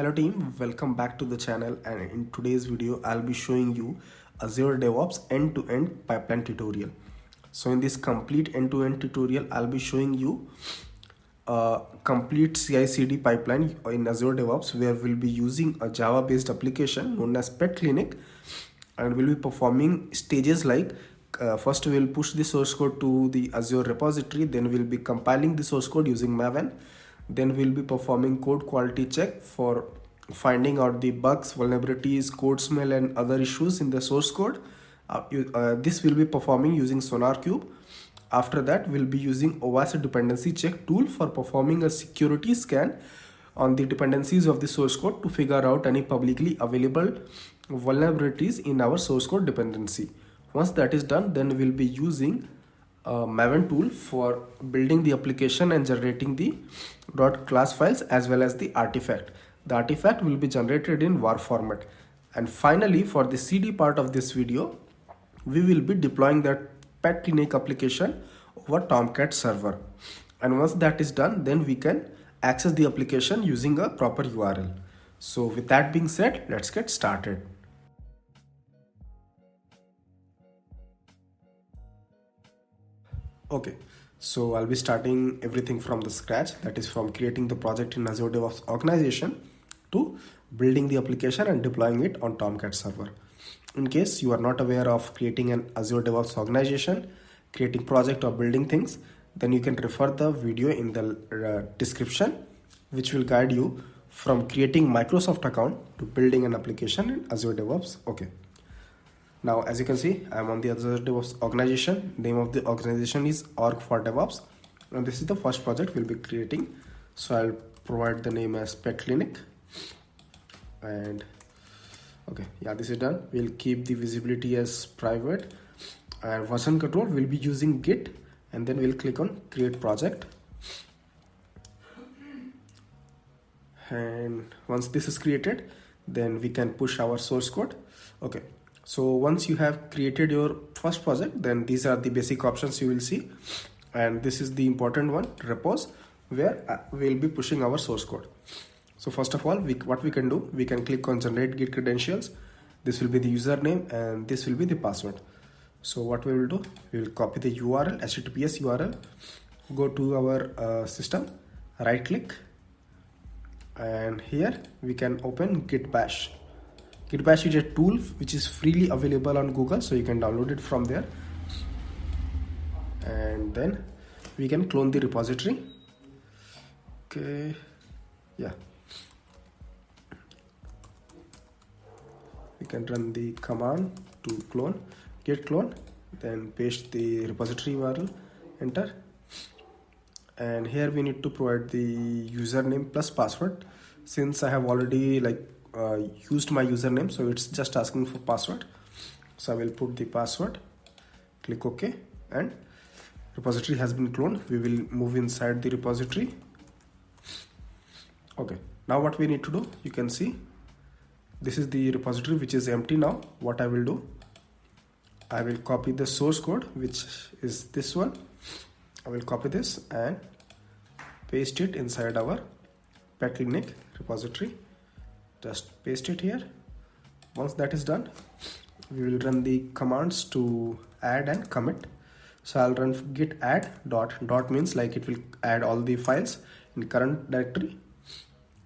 Hello team, welcome back to the channel, and in today's video I'll be showing you Azure DevOps end-to-end pipeline tutorial. So in this complete end-to-end tutorial I'll be showing you a complete CI/CD pipeline in Azure DevOps where we'll be using a Java based application known as Pet Clinic, and we'll be performing stages like first we'll push the source code to the Azure repository, then we'll be compiling the source code using Maven. Then we'll be performing code quality check for finding out the bugs, vulnerabilities, code smell and other issues in the source code. This will be performing using Sonarqube. After that, we'll be using OWASP dependency check tool for performing a security scan on the dependencies of the source code to figure out any publicly available vulnerabilities in our source code dependency. Once that is done, then we'll be using Maven tool for building the application and generating the .class files as well as the artifact. The artifact will be generated in var format. And finally, for the CD part of this video, we will be deploying that Pet Clinic application over Tomcat server. And once that is done, then we can access the application using a proper URL. So with that being said, let's get started. Okay, so I'll be starting everything from the scratch, that is from creating the project in Azure DevOps organization to building the application and deploying it on Tomcat server. In case you are not aware of creating an Azure DevOps organization, creating project or building things, then you can refer the video in the description, which will guide you from creating Microsoft account to building an application in Azure DevOps. Okay. Now, as you can see, I'm on the Azure DevOps organization. Name of the organization is Org for DevOps. And this is the first project we'll be creating. So I'll provide the name as Pet Clinic. And okay, yeah, this is done. We'll keep the visibility as private. And version control, we'll be using Git. And then we'll click on Create Project. And once this is created, then we can push our source code. Okay. So once you have created your first project, then these are the basic options you will see. And this is the important one, repos, where we'll be pushing our source code. So first of all, what we can do, we can click on generate git credentials. This will be the username and this will be the password. So what we will do, we will copy the URL, HTTPS URL, go to our system, right click, and here we can open git bash. Git bash is a tool which is freely available on Google, so you can download it from there. And then we can clone the repository. Okay, yeah. We can run the command to clone, git clone, then paste the repository URL, enter. And here we need to provide the username plus password. Since I have already used my username, so it's just asking for password. So I will put the password, click OK, and repository has been cloned. We will move inside the repository. Okay, now what we need to do, you can see this is the repository which is empty now. What I will do, I will copy the source code, which is this one. I will copy this and paste it inside our Pet Clinic repository. Just paste it here. Once that is done, we will run the commands to add and commit. So I'll run git add dot means like it will add all the files in current directory.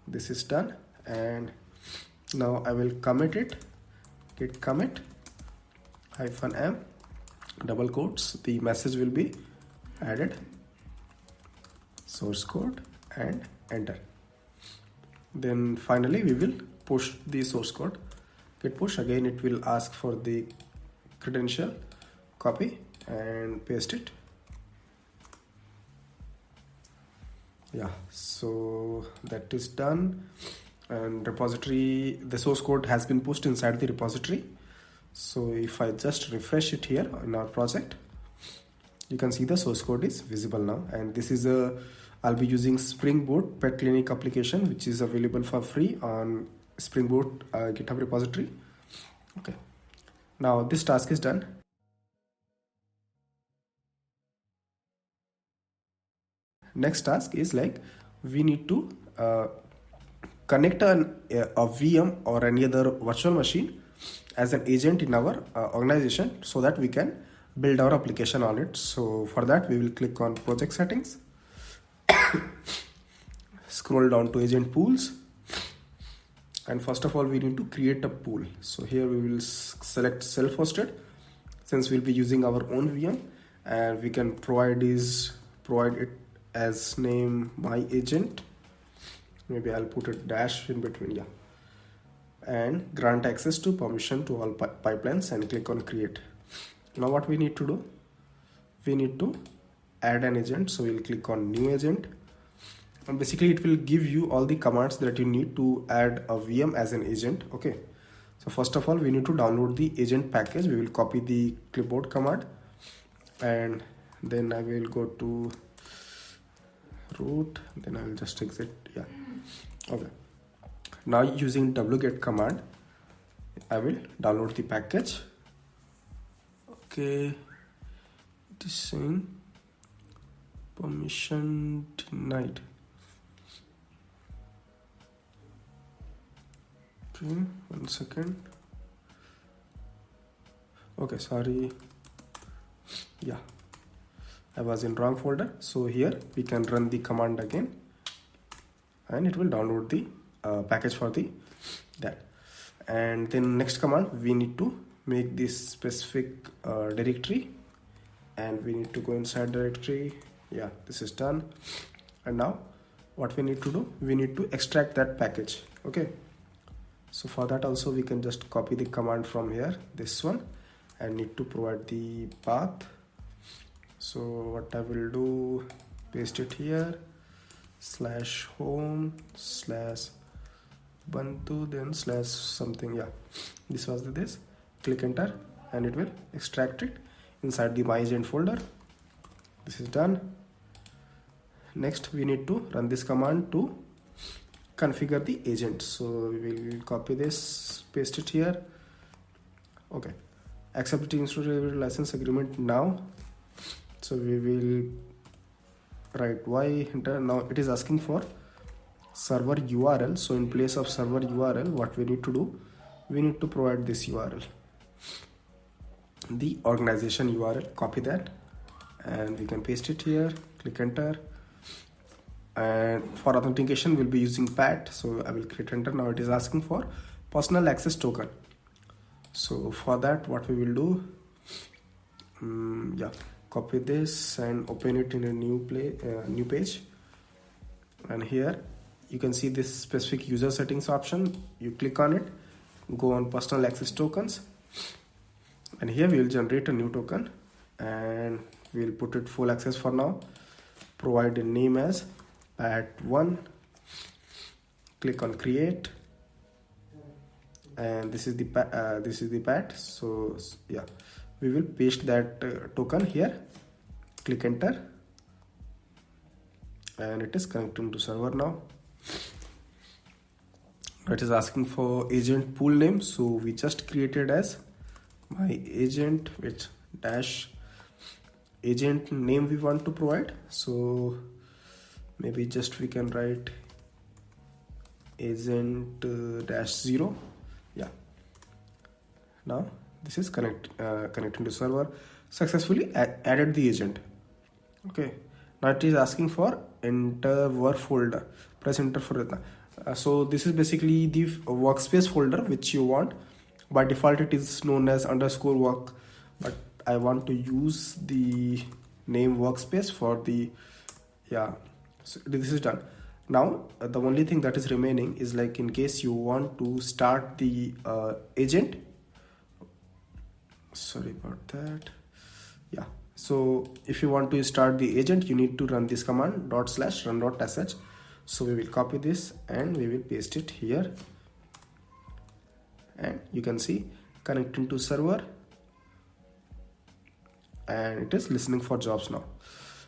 This is done, and now I will commit it. Git commit -m double quotes. The message will be added source code and enter. Then finally we will push the source code. Git push, again it will ask for the credential, copy and paste it. Yeah, so that is done, and repository, the source code has been pushed inside the repository. So if I just refresh it here in our project, you can see the source code is visible now. And this is I'll be using Spring Boot Pet Clinic application, which is available for free on Spring Boot GitHub repository. Okay, now this task is done. Next task is we need to connect a VM or any other virtual machine as an agent in our organization so that we can build our application on it. So for that we will click on project settings, scroll down to agent pools, and first of all we need to create a pool. So here we will select self-hosted, since we'll be using our own VM, and we can provide it as name my agent. Maybe I'll put a dash in between, yeah, and grant access to permission to all pipelines and click on create. Now what we need to do, we need to add an agent. So we'll click on new agent, and basically it will give you all the commands that you need to add a VM as an agent. Okay, so first of all we need to download the agent package. We will copy the clipboard command, and then I will go to root, then I will just exit. Yeah, okay, now using wget command I will download the package. Okay, it is saying permission denied. Okay, 1 second. Okay, sorry, yeah, I was in wrong folder. So here we can run the command again, and it will download the package for that. And then next command, we need to make this specific directory, and we need to go inside directory. Yeah, this is done. And now what we need to do, we need to extract that package. Okay, so for that also we can just copy the command from here, this one, and need to provide the path. So what I will do, paste it here, /home /ubuntu, then /something. Yeah, this was this. Click enter, and it will extract it inside the my agent folder. This is done. Next we need to run this command to configure the agent. So we will copy this, paste it here. Okay, accept the installation license agreement now. So we will write y enter. Now it is asking for server URL. So in place of server URL, what we need to do, we need to provide this URL, the organization URL. Copy that, and we can paste it here. Click enter. And for authentication we'll be using PAT, so I will create enter. Now it is asking for personal access token. So for that what we will do, yeah, copy this and open it in a new page. And here you can see this specific user settings option. You click on it, go on personal access tokens, and here we will generate a new token, and we'll put it full access for now. Provide a name as PAT1. Click on create, and this is the PAT. So yeah, we will paste that token here. Click enter, and it is connecting to server now. It is asking for agent pool name, so we just created as my agent with dash agent name we want to provide. So maybe just we can write agent -0. Yeah, now this is connecting to server. Successfully added the agent. Okay, now it is asking for enter work folder. Press enter for it. So this is basically the workspace folder which you want. By default it is known as _work, but I want to use the name workspace for the, yeah. So this is done. Now the only thing that is remaining is, like, in case you want to start the agent. Sorry about that. Yeah, so if you want to start the agent, you need to run this command /run.sh. So we will copy this and we will paste it here, and you can see connecting to server, and it is listening for jobs now.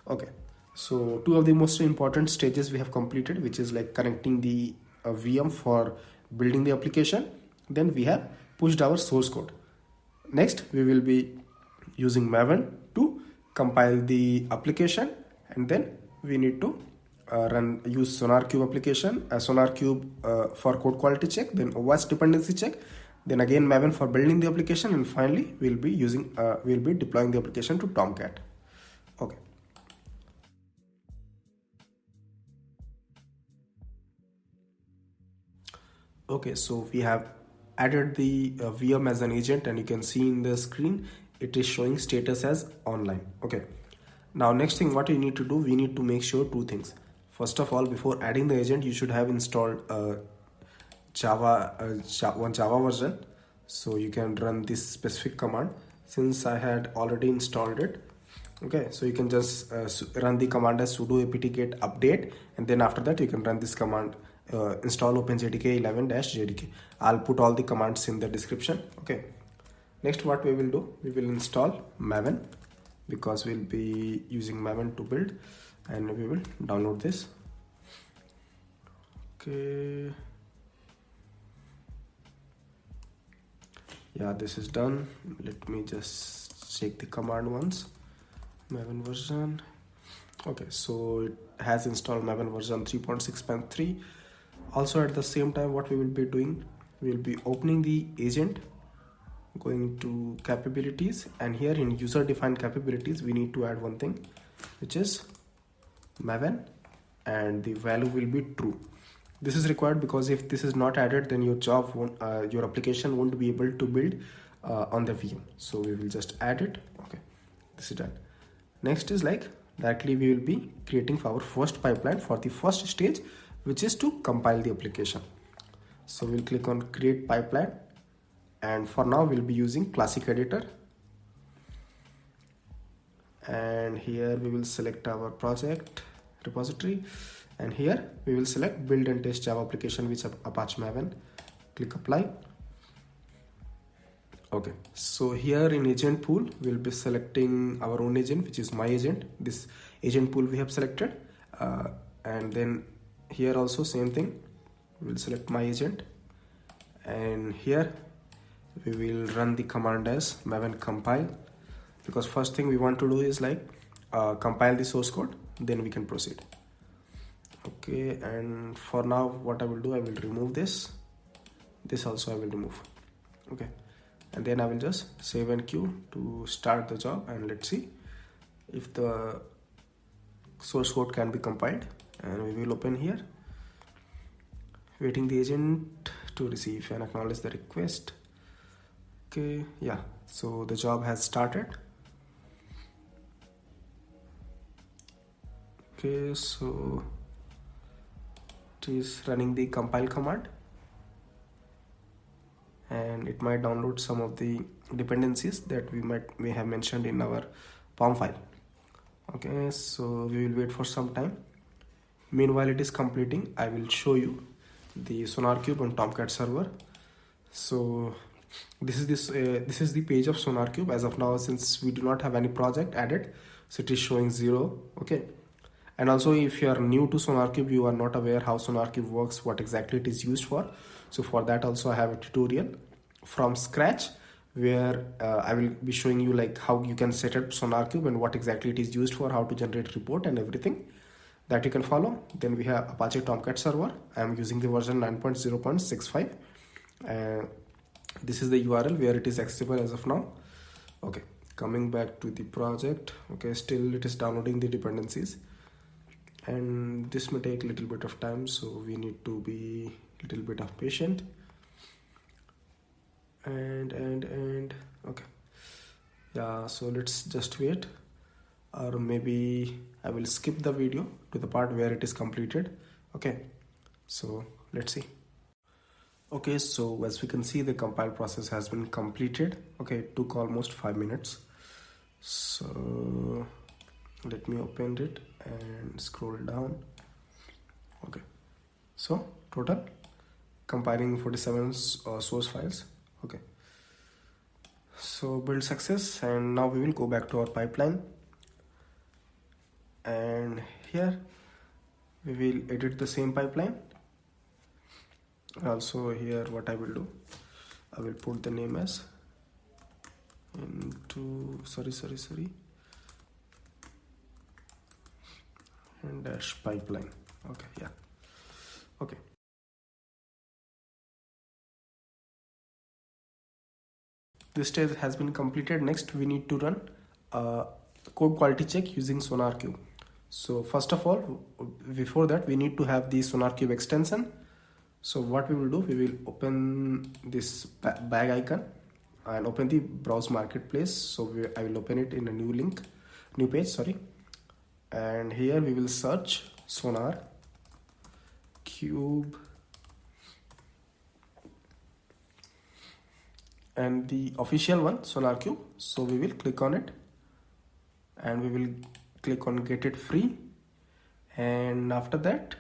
Okay, so two of the most important stages we have completed, which is like connecting the VM for building the application. Then we have pushed our source code. Next we will be using Maven to compile the application, and then we need to use Sonarqube application, Sonarqube for code quality check, then OWASP dependency check, then again Maven for building the application, and finally we'll be deploying the application to Tomcat. Okay. Okay, so we have added the VM as an agent, and you can see in the screen it is showing status as online. Okay, now next thing what we need to do, we need to make sure two things. First of all, before adding the agent, you should have installed one Java version, so you can run this specific command. Since I had already installed it, okay, so you can just run the command as sudo apt-get update, and then after that you can run this command, install openjdk 11-jdk. I'll put all the commands in the description. Okay, next what we will do, we will install Maven, because we'll be using Maven to build, and we will download this. Okay, yeah, this is done. Let me just check the command once. Maven version. Okay, so it has installed Maven version 3.6.3. Also at the same time, what we will be doing, we will be opening the agent, going to capabilities, and here in user defined capabilities we need to add one thing, which is Maven, and the value will be true. This is required because if this is not added, then your job won't, your application won't be able to build on the VM. So we will just add it. Okay, this is done. Next is like directly we will be creating our first pipeline for the first stage, which is to compile the application. So we'll click on create pipeline, and for now we'll be using classic editor, and here we will select our project repository, and here we will select build and test Java application with Apache Maven. Click apply. Okay, so here in agent pool we'll be selecting our own agent, which is my agent. This agent pool we have selected, and then here also same thing, we'll select my agent, and here we will run the command as Maven compile, because first thing we want to do is like compile the source code, then we can proceed. Okay, and for now what I will do, I will remove this also I will remove. Okay, and then I will just save and queue to start the job, and let's see if the source code can be compiled, and we will open here, waiting the agent to receive and acknowledge the request. Okay, yeah, so the job has started. Okay, so it is running the compile command, and it might download some of the dependencies that we may have mentioned in our POM file. Okay, so we will wait for some time. Meanwhile it is completing, I will show you the Sonarqube on Tomcat server. So this is the page of Sonarqube as of now, since we do not have any project added, so it is showing 0. Okay, and also if you are new to Sonarqube, you are not aware how Sonarqube works, what exactly it is used for, so for that also I have a tutorial from scratch where I will be showing you like how you can set up Sonarqube and what exactly it is used for, how to generate report and everything that you can follow. Then we have Apache Tomcat server. I am using the version 9.0.65. This is the URL where it is accessible as of now. Okay, coming back to the project. Okay, still it is downloading the dependencies, and this may take a little bit of time, so we need to be a little bit of patient. And okay, yeah, so let's just wait, or maybe I will skip the video to the part where it is completed. Okay, so let's see. Okay, so as we can see, the compile process has been completed. Okay, it took almost 5 minutes. So let me open it and scroll down. Okay, so total compiling 47 source files. Okay, so build success, and now we will go back to our pipeline, and here we will edit the same pipeline. Also here what I will do, I will put the name as into sorry and dash pipeline. Okay, yeah. Okay. This stage has been completed. Next, we need to run code quality check using Sonarqube. So first of all, before that, we need to have the Sonarqube extension. So what we will do, we will open this bag icon and open the browse marketplace. So I will open it in a new page, sorry. And here we will search Sonarqube and the official one, Sonarqube. So we will click on it and we will click on get it free. And after that,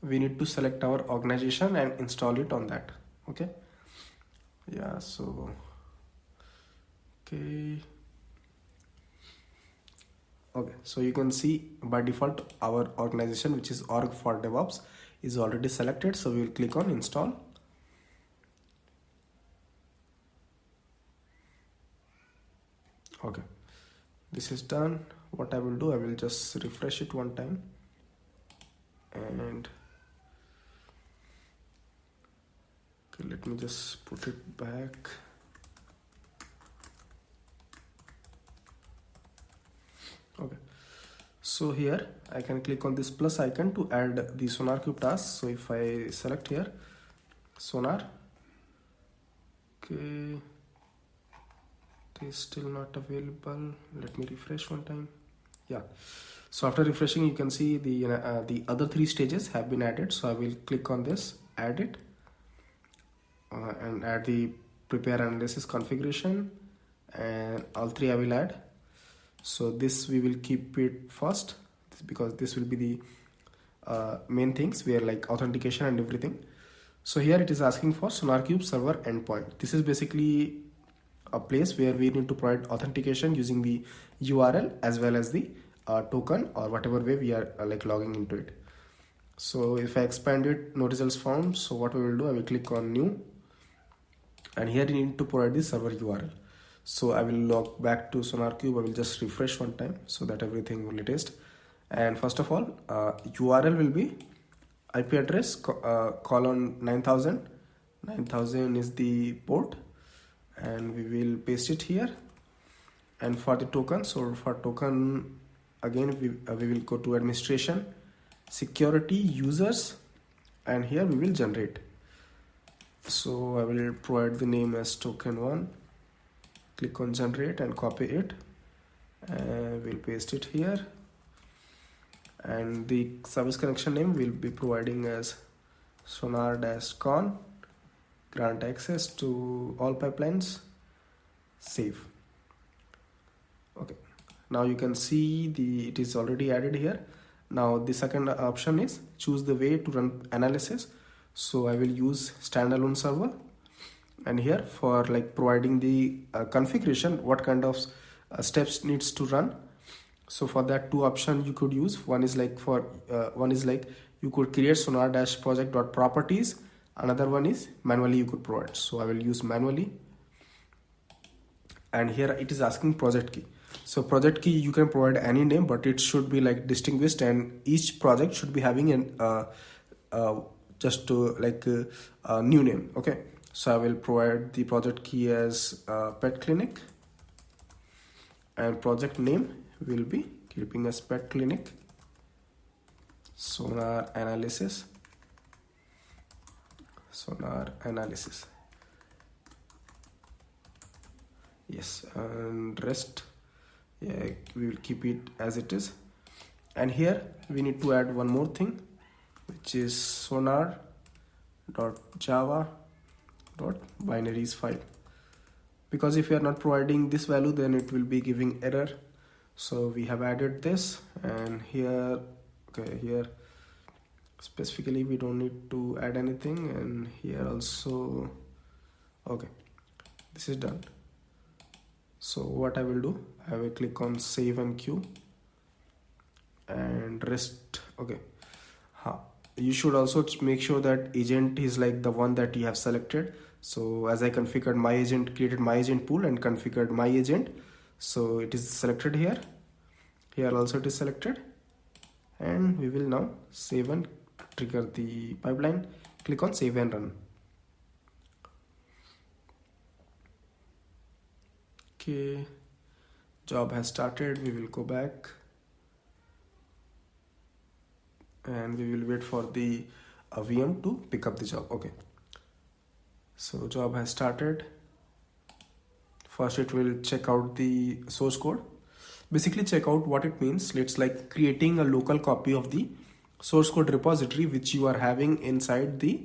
we need to select our organization and install it on that. Okay. Yeah, so okay, so you can see by default our organization, which is org for DevOps, is already selected. So we will click on install. Okay, this is done. What I will do, I will just refresh it one time and okay, let me just put it back. Okay, so here I can click on this plus icon to add the Sonarqube task. So if I select here Sonar, okay, it is still not available. Let me refresh one time. Yeah, so after refreshing, you can see the other 3 stages have been added. So I will click on this, add it, and add the prepare analysis configuration, and all 3 I will add. So this we will keep it first because this will be the main things where like authentication and everything. So here it is asking for Sonarqube server endpoint. This is basically a place where we need to provide authentication using the URL as well as the token or whatever way we are like logging into it. So if I expand it, no results found. So what we will do, I will click on new, and here you need to provide the server URL. So I will log back to Sonarqube. I will just refresh one time so that everything will test. And first of all, URL will be IP address colon 9000. 9000 is the port, and we will paste it here. And for the token, so for token again we will go to administration, security, users, and here we will generate. So I will provide the name as token1. Click on generate and copy it, and we'll paste it here. And the service connection name will be providing as sonar-con, grant access to all pipelines, save. Okay, now you can see it is already added here. Now the second option is choose the way to run analysis. So I will use standalone server, and here for like providing the configuration, what kind of steps needs to run. So for that, 2 options you could use. One is like you could create sonar-project.properties. Another one is manually you could provide. So I will use manually, and here it is asking project key. So project key you can provide any name, but it should be like distinguished, and each project should be having an just to like a new name. Okay, so I will provide the project key as pet clinic, and project name will be keeping as pet clinic sonar analysis. Yes, and rest, yeah, we will keep it as it is. And here we need to add one more thing, which is sonar.java.binaries file, because if you are not providing this value, then it will be giving error. So we have added this, and here, okay, here specifically we don't need to add anything, and here also. Okay, this is done. So what I will do, I will click on save and queue and rest. Okay, you should also make sure that agent is like the one that you have selected. So as I configured my agent, created my agent pool and configured my agent, so it is selected here. Here also it is selected, and we will now save and trigger the pipeline. Click on save and run. Okay, job has started. We will go back and we will wait for the VM to pick up the job. Okay, so job has started. First it will check out the source code. Basically check out what it means. It's like creating a local copy of the source code repository which you are having inside the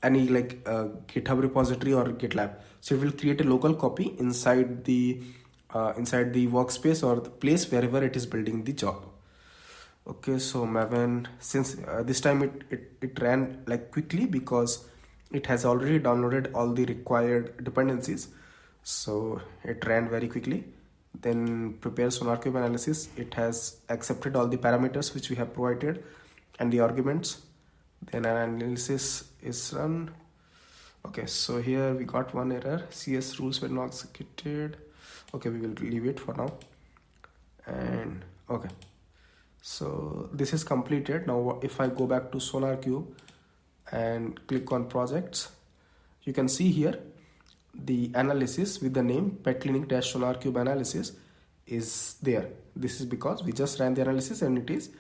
any like GitHub repository or GitLab. So it will create a local copy inside the workspace or the place wherever it is building the job. Okay, so Maven, since this time it ran like quickly because it has already downloaded all the required dependencies, so it ran very quickly. Then prepare Sonarqube analysis. It has accepted all the parameters which we have provided and the arguments. Then analysis is run. Okay, so here we got one error. CS rules were not executed. Okay, we will leave it for now. And okay, so this is completed. Now if I go back to Sonarqube and click on projects, you can see here the analysis with the name pet clinic-sonarqube analysis is there. This is because we just ran the analysis and it is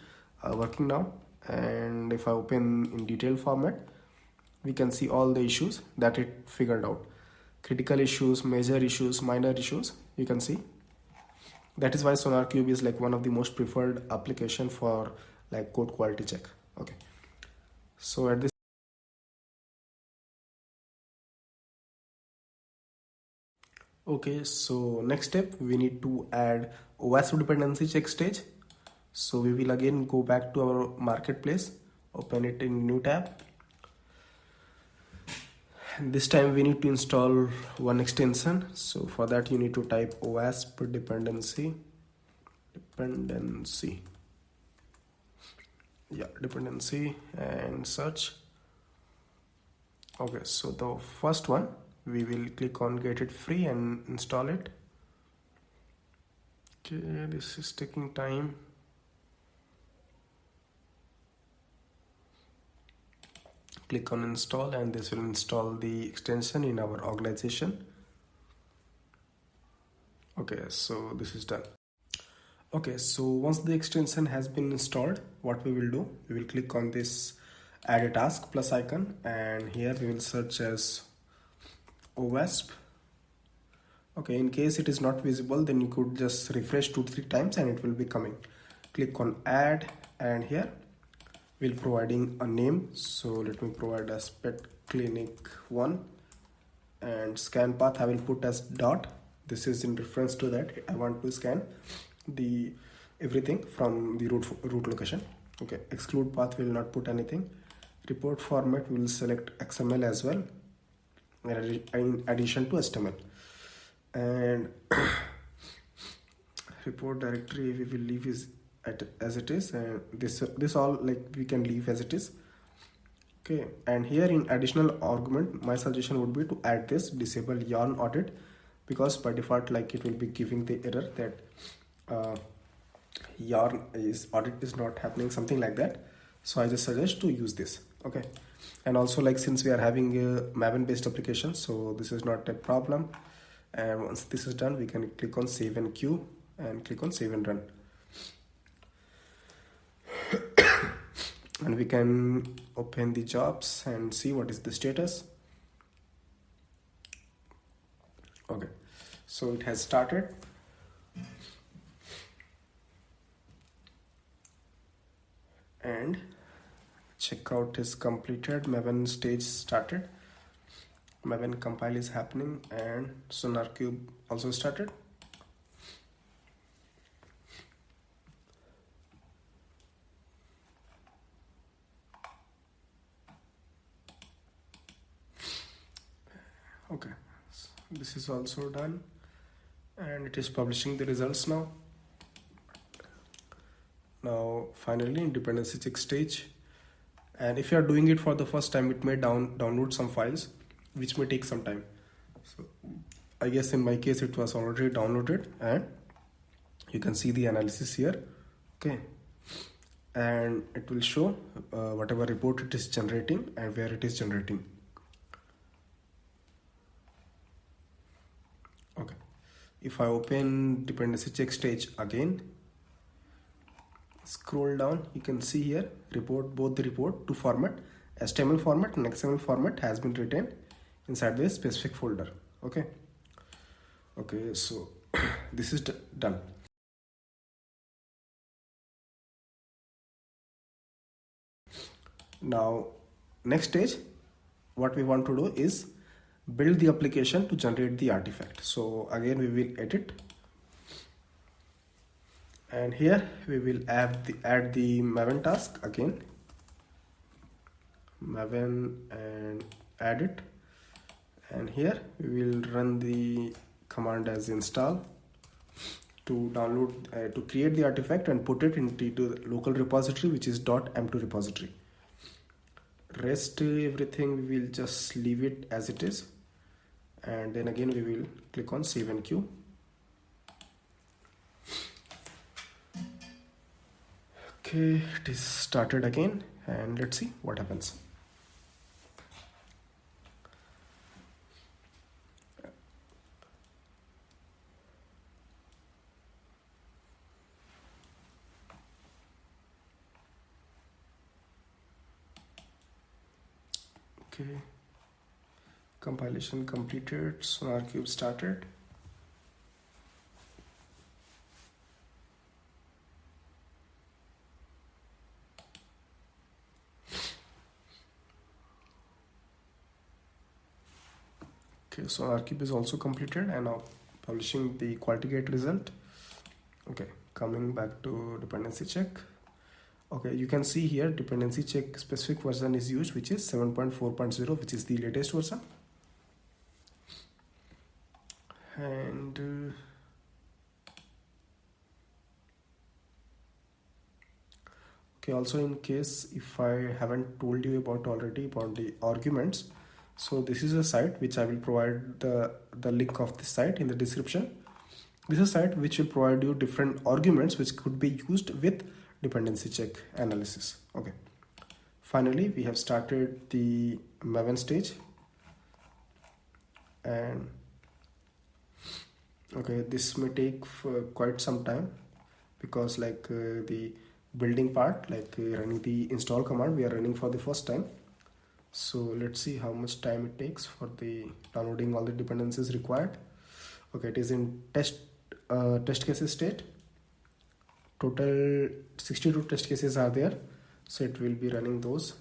working now. And if I open in detail format, we can see all the issues that it figured out. Critical issues, major issues, minor issues, you can see. That is why Sonarqube is like one of the most preferred application for like code quality check. Okay, so at this okay, so next step we need to add OWASP dependency check stage. So we will again go back to our marketplace, open it in new tab, and this time we need to install one extension. So for that you need to type OWASP dependency, dependency and search. Okay, so the first one we will click on get it free and install it. Okay, this is taking time. Click on install and this will install the extension in our organization. Okay, so this is done. Okay, so once the extension has been installed, what we will do, we will click on this add a task plus icon and here we will search as OWASP. Okay, in case it is not visible, then you could just refresh 2-3 times and it will be coming. Click on add and here we'll providing a name. So let me provide as pet clinic 1 and scan path I will put as dot. This is in reference to that I want to scan the everything from the root location. Okay, exclude path will not put anything. Report format we will select XML as well in addition to HTML, and report directory we will leave is as it is, and this all like we can leave as it is. Okay, and here in additional argument my suggestion would be to add this disable yarn audit, because by default like it will be giving the error that yarn is audit is not happening, something like that. So I just suggest to use this. Okay, and also like since we are having a Maven based application, so this is not a problem. And once this is done, we can click on save and queue and click on save and run. And we can open the jobs and see what is the status. Okay, so it has started. And checkout is completed. Maven stage started. Maven compile is happening and Sonarqube also started. Okay, so this is also done and it is publishing the results now. Now finally in dependency check stage, and if you are doing it for the first time, it may download some files which may take some time. So I guess in my case it was already downloaded and you can see the analysis here. Okay, and it will show whatever report it is generating and where it is generating. Okay, if I open dependency check stage again, scroll down, you can see here report, both the report to format, HTML format and XML format has been retained inside this specific folder. Okay, so this is done. Now next stage, what we want to do is build the application to generate the artifact. So again we will edit, and here we will add the Maven task again, Maven, and add it, and here we will run the command as install to download to create the artifact and put it into the local repository, which is .m2 repository. Rest everything we will just leave it as it is, and then again we will click on save and queue. Okay, it is started again, and let's see what happens. Okay, compilation completed, Sonarqube started. Okay, Sonarqube is also completed, and now publishing the quality gate result. Okay, coming back to dependency check. Okay, you can see here dependency check specific version is used, which is 7.4.0, which is the latest version. And okay, also in case if I haven't told you about already about the arguments, so this is a site which I will provide the link of this site in the description. This is a site which will provide you different arguments which could be used with dependency check analysis. Okay, finally we have started the Maven stage, and okay, this may take for quite some time because like the building part, like running the install command, we are running for the first time. So let's see how much time it takes for the downloading all the dependencies required. Okay, it is in test cases state. Total 62 test cases are there, so it will be running those.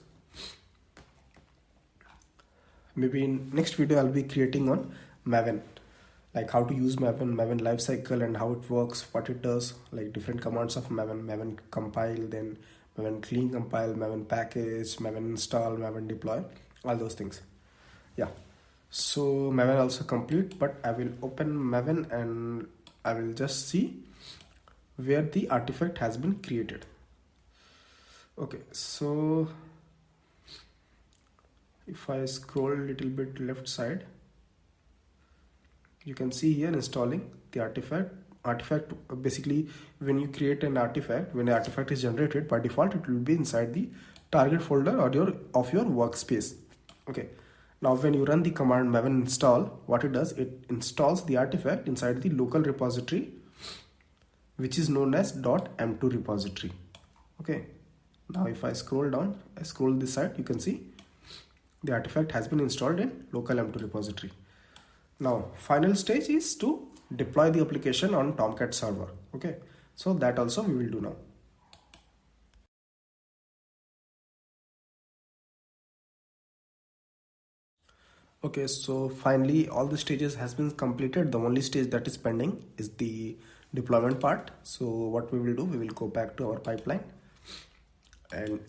Maybe in next video I'll be creating on Maven, like how to use Maven lifecycle and how it works, what it does, like different commands of Maven compile, then Maven clean compile, Maven package, Maven install, Maven deploy, all those things. Yeah, so Maven also complete, but I will open Maven and I will just see where the artifact has been created. Okay, so if I scroll a little bit left side, you can see here installing the artifact. Basically, when you create an artifact, when the artifact is generated, by default it will be inside the target folder or your workspace. Okay, now when you run the command Maven install, what it does, it installs the artifact inside the local repository, which is known as .m2 repository. Okay, now if I scroll down, I scroll this side, you can see the artifact has been installed in local m2 repository. Now final stage is to deploy the application on Tomcat server. Okay, so that also we will do now. Okay, so finally all the stages has been completed. The only stage that is pending is the deployment part. So what we will do, we will go back to our pipeline and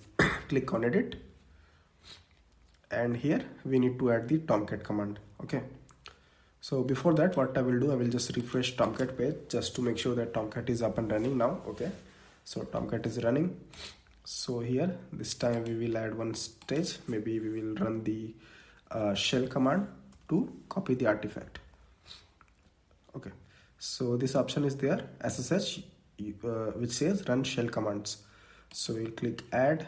click on edit, and here we need to add the Tomcat command. Okay, so before that, what I will do, I will just refresh Tomcat page just to make sure that Tomcat is up and running now. Okay, so Tomcat is running. So here this time we will add one stage. Maybe we will run the shell command to copy the artifact. Okay, so this option is there, SSH, which says run shell commands. So we'll click add,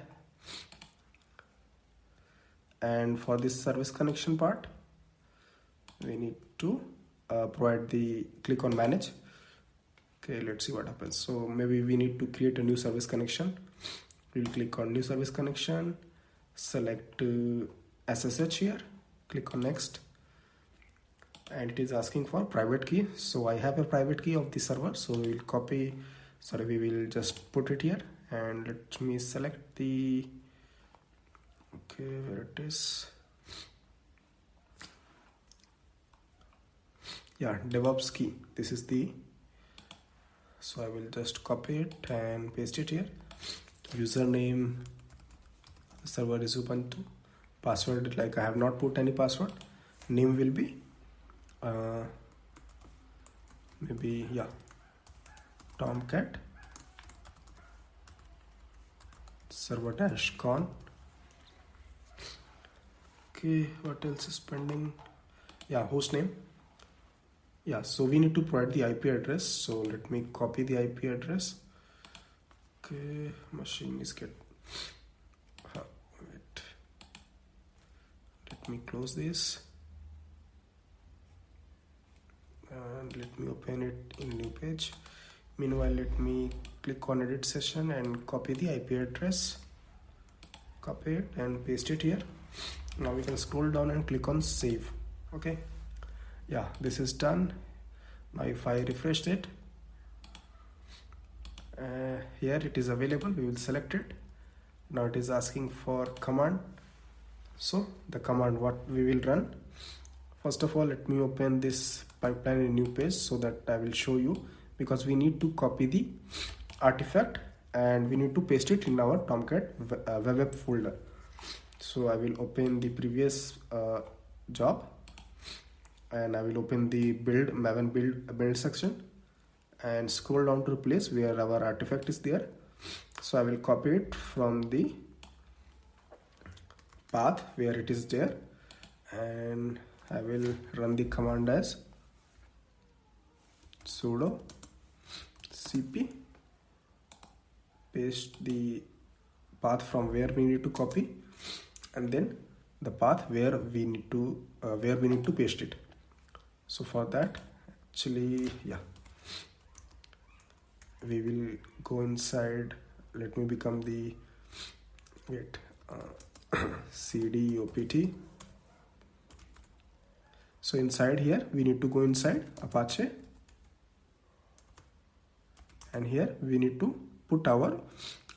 and for this service connection part we need to provide the click on manage. Okay, let's see what happens. So maybe we need to create a new service connection. We'll click on new service connection, select SSH here, click on next, and it is asking for private key. So I have a private key of the server, so we'll copy, sorry, we will just put it here, and let me select the, okay, where it is, yeah, DevOps key. This is the, so I will just copy it and paste it here. Username, server is Ubuntu. Password, like I have not put any password. Name will be maybe, yeah, Tomcat server dash con. Okay, what else is pending? Yeah, host name. Yeah, so we need to provide the IP address. So let me copy the IP address. Okay, machine is get, wait, let me close this and let me open it in new page. Meanwhile, let me click on edit session and copy the IP address, copy it and paste it here. Now we can scroll down and click on save. Okay, yeah, this is done. Now if I refresh it, here it is available. We will select it. Now it is asking for command. So the command what we will run, first of all, let me open this pipeline in new page so that I will show you, because we need to copy the artifact and we need to paste it in our Tomcat web app folder. So I will open the previous job, and I will open the build Maven build section and scroll down to the place where our artifact is there. So I will copy it from the path where it is there, and I will run the command as sudo cp, paste the path from where we need to copy, and then the path where we need to paste it. So for that, actually, yeah, we will go inside. Let me become the, wait, cd opt. So inside here we need to go inside Apache, and here we need to put our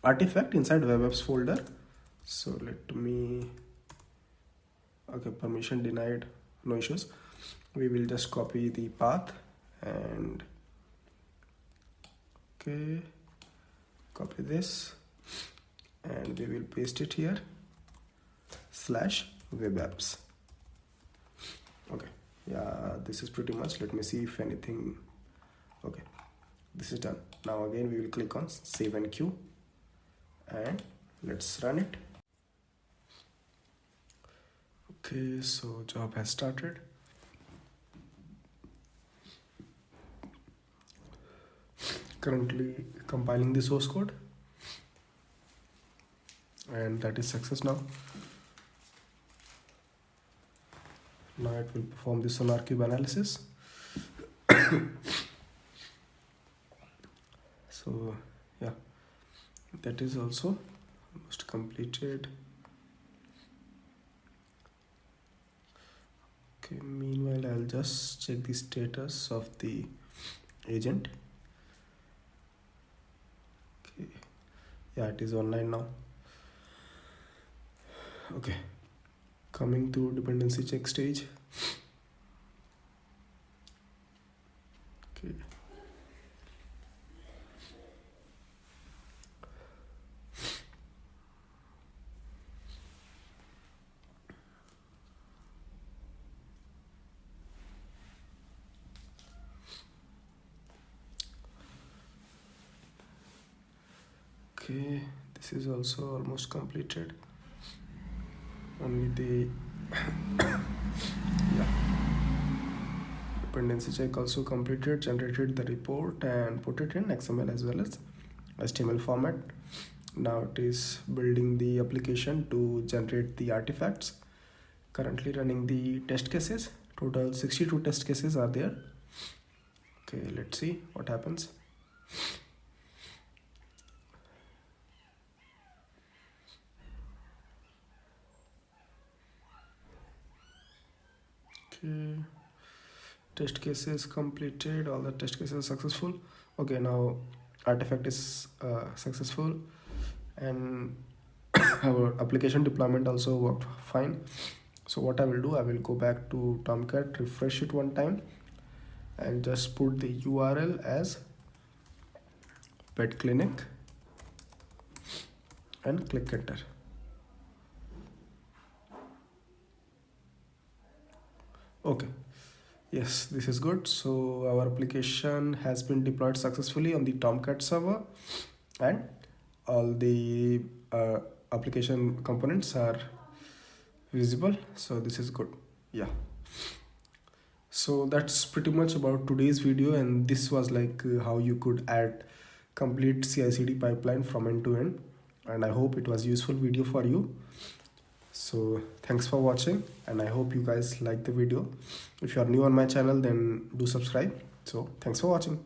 artifact inside web apps folder. So let me, okay, permission denied, no issues. We will just copy the path and, okay, copy this and we will paste it here, /web apps. Okay, yeah, this is pretty much. Let me see if anything, okay, this is done. Now again we will click on save and queue and let's run it. Okay, so job has started. Currently compiling the source code, and that is success now. Now it will perform the Sonarqube analysis. So yeah, that is also almost completed. Okay, meanwhile I'll just check the status of the agent. Okay, yeah, it is online now. Okay, coming to dependency check stage. Okay, okay, this is also almost completed. Only the yeah, dependency check also completed, generated the report and put it in XML as well as HTML format. Now it is building the application to generate the artifacts. Currently running the test cases. Total 62 test cases are there. Okay, let's see what happens. Okay, test cases completed, all the test cases are successful. Okay, now artifact is successful, and our application deployment also worked fine. So what I will do, I will go back to Tomcat, refresh it one time, and just put the URL as pet clinic and click enter. Okay, yes, this is good. So our application has been deployed successfully on the Tomcat server, and all the application components are visible. So this is good. Yeah. So that's pretty much about today's video, and this was like how you could add complete CI/CD pipeline from end to end, and I hope it was useful video for you. So thanks for watching, and I hope you guys like the video. If you are new on my channel, then do subscribe. So thanks for watching.